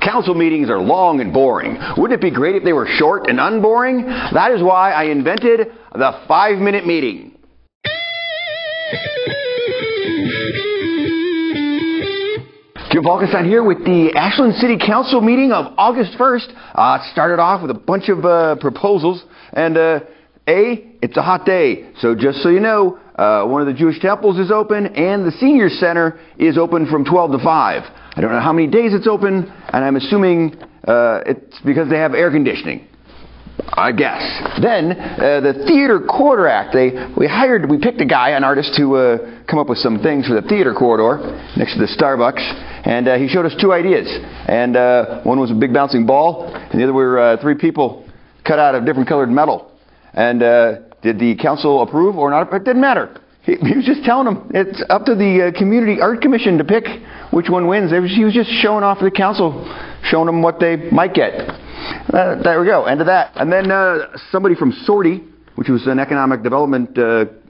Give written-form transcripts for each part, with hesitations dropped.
Council meetings are long and boring. Wouldn't it be great if they were short and unboring? That is why I invented the 5-minute meeting. Jim Falkenstein here with the Ashland City Council meeting of August 1st. It started off with a bunch of proposals, and it's a hot day, so just so you know, one of the Jewish temples is open, and the Senior Center is open from 12 to 5. I don't know how many days it's open, and I'm assuming it's because they have air conditioning, I guess. Then, the Theater Corridor Act. We picked a guy, an artist, to come up with some things for the theater corridor next to the Starbucks, and he showed us 2 ideas. And one was a big bouncing ball, and the other were 3 people cut out of different colored metal. And did the council approve or not? It didn't matter. He was just telling them it's up to the Community Art Commission to pick which one wins. He was just showing off the council, showing them what they might get. There we go, end of that. And then somebody from SORTI, which was an economic development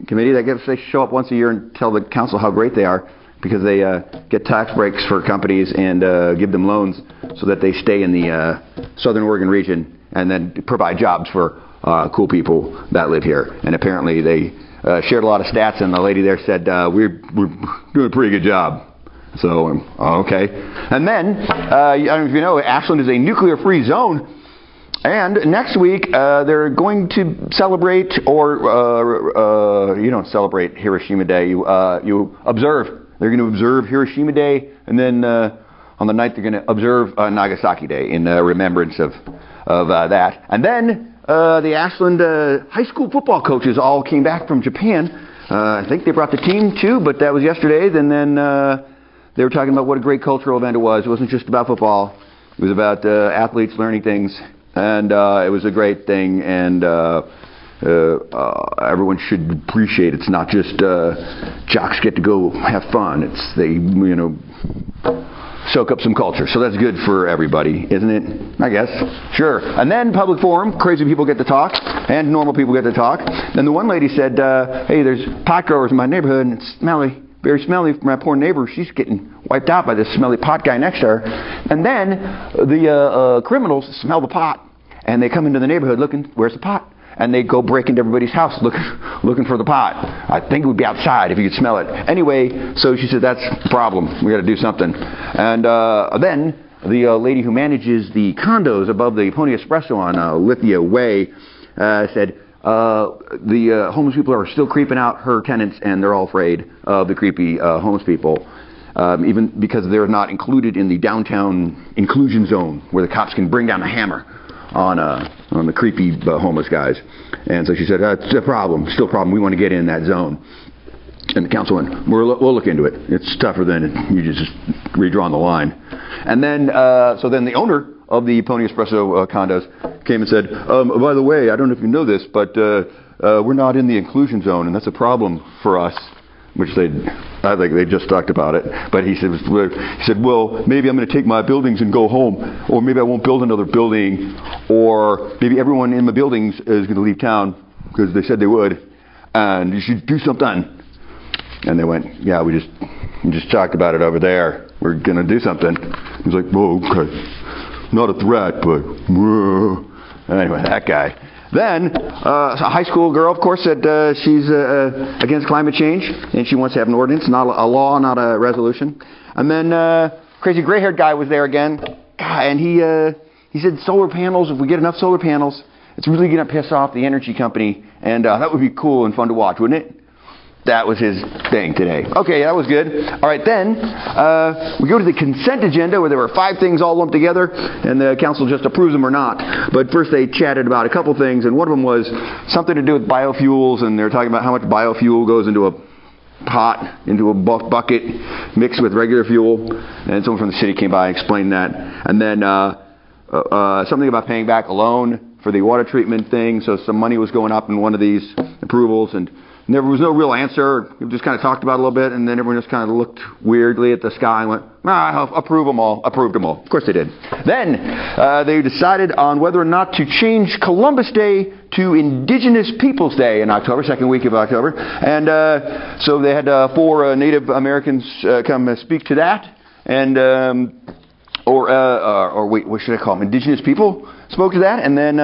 committee, they show up once a year and tell the council how great they are because they get tax breaks for companies and give them loans so that they stay in the Southern Oregon region and then provide jobs for cool people that live here. And apparently they shared a lot of stats, and the lady there said, we're doing a pretty good job. So, okay. And then, I don't know if you know, Ashland is a nuclear-free zone. And next week, they're going to celebrate, or you don't celebrate Hiroshima Day, you observe. They're going to observe Hiroshima Day, and then on the 9th, they're going to observe Nagasaki Day in remembrance of that. And then the Ashland high school football coaches all came back from Japan. I think they brought the team too, but that was yesterday. And then they were talking about what a great cultural event it was. It wasn't just about football. It was about athletes learning things. And it was a great thing. And everyone should appreciate it's not just jocks get to go have fun. It's they, soak up some culture. So that's good for everybody, isn't it? I guess. Sure. And then public forum, crazy people get to talk, and normal people get to talk. Then the one lady said, hey, there's pot growers in my neighborhood, and it's smelly, very smelly for my poor neighbor. She's getting wiped out by this smelly pot guy next to her. And then the criminals smell the pot, and they come into the neighborhood looking, where's the pot? And they go break into everybody's house looking for the pot. I think it would be outside if you could smell it. Anyway, so she said, that's the problem. We got to do something. And then the lady who manages the condos above the Pony Espresso on Lithia Way said the homeless people are still creeping out her tenants, and they're all afraid of the creepy homeless people, even because they're not included in the downtown inclusion zone where the cops can bring down the hammer on the creepy homeless guys. And so she said, it's a problem, still a problem. We want to get in that zone. And the council went, we'll look into it. It's tougher than you just redrawing the line. And then, so then the owner of the Pony Espresso condos came and said, by the way, I don't know if you know this, but we're not in the inclusion zone, and that's a problem for us. Which I think they just talked about it. But he said, well, maybe I'm going to take my buildings and go home, or maybe I won't build another building, or maybe everyone in the buildings is going to leave town because they said they would, and you should do something. And they went, yeah, we just talked about it over there. We're going to do something. He's like, whoa, okay, not a threat, but whoa. Anyway, that guy. Then, a high school girl, of course, said she's against climate change, and she wants to have an ordinance, not a law, not a resolution. And then, crazy gray-haired guy was there again, and he said solar panels, if we get enough solar panels, it's really going to piss off the energy company, and that would be cool and fun to watch, wouldn't it? That was his thing today. Okay, that was good. All right, then we go to the consent agenda where there were 5 things all lumped together, and the council just approves them or not. But first they chatted about a couple things, and one of them was something to do with biofuels, and they were talking about how much biofuel goes into a pot, into a bucket, mixed with regular fuel. And someone from the city came by and explained that. And then something about paying back a loan for the water treatment thing. So some money was going up in one of these approvals, and there was no real answer. We just kind of talked about it a little bit, and then everyone just kind of looked weirdly at the sky and went, approve them all. Approved them all. Of course they did. Then they decided on whether or not to change Columbus Day to Indigenous Peoples Day in October, second week of October. And so they had 4 Native Americans come speak to that. And or wait, what should I call them? Indigenous people spoke to that, and then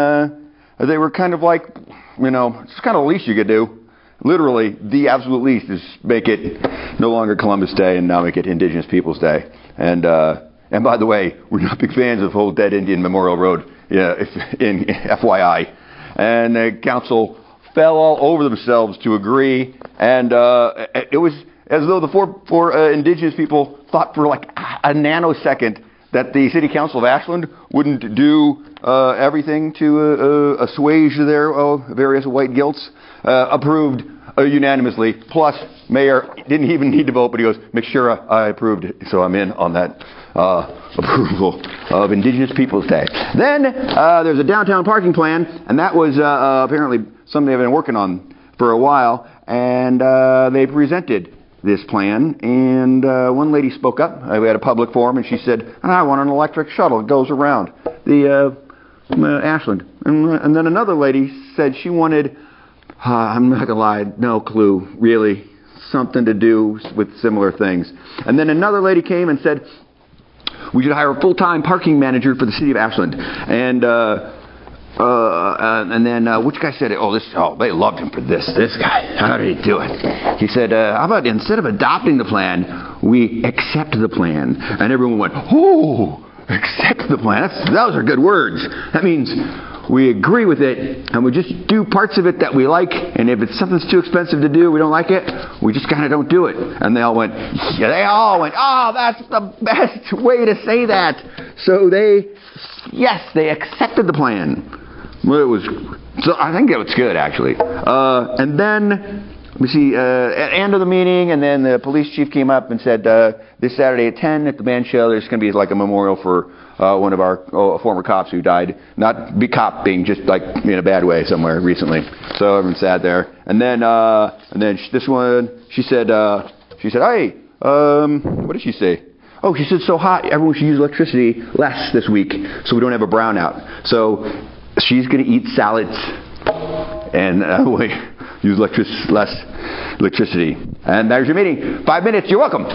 they were kind of like, it's kind of the least you could do. Literally, the absolute least is make it no longer Columbus Day and now make it Indigenous Peoples Day. And by the way, we're not big fans of whole Dead Indian Memorial Road, in FYI. And the council fell all over themselves to agree, and it was as though the four Indigenous people thought for like a nanosecond that the City Council of Ashland wouldn't do everything to assuage their various white guilts. Approved unanimously. Plus, Mayor didn't even need to vote, but he goes, make sure I approved it. So I'm in on that approval of Indigenous Peoples Day. Then there's a downtown parking plan, and that was apparently something they've been working on for a while. And they presented this plan, and one lady spoke up. We had a public forum, and she said, I want an electric shuttle. It goes around the Ashland. And then another lady said she wanted, I'm not going to lie, no clue, really, something to do with similar things. And then another lady came and said, we should hire a full-time parking manager for the city of Ashland. And then which guy said, they loved him for this guy. How did he do it? He said, how about instead of adopting the plan, we accept the plan. And everyone went, accept the plan. Those are good words. That means we agree with it, and we just do parts of it that we like, and if it's something's too expensive to do, we don't like it, we just kind of don't do it. And they all went, that's the best way to say that. So they accepted the plan. Well, I think it was good, actually. And then, we see, at the end of the meeting, and then the police chief came up and said, this Saturday at 10 at the band shell, there's going to be like a memorial for one of our former cops who died. Not be cop being just like in a bad way somewhere recently. So everyone's sad there. And then this one, she said, hey, what did she say? Oh, she said, so hot, everyone should use electricity less this week so we don't have a brownout. So she's going to eat salads and use less electricity. And there's your meeting. 5 minutes. You're welcome.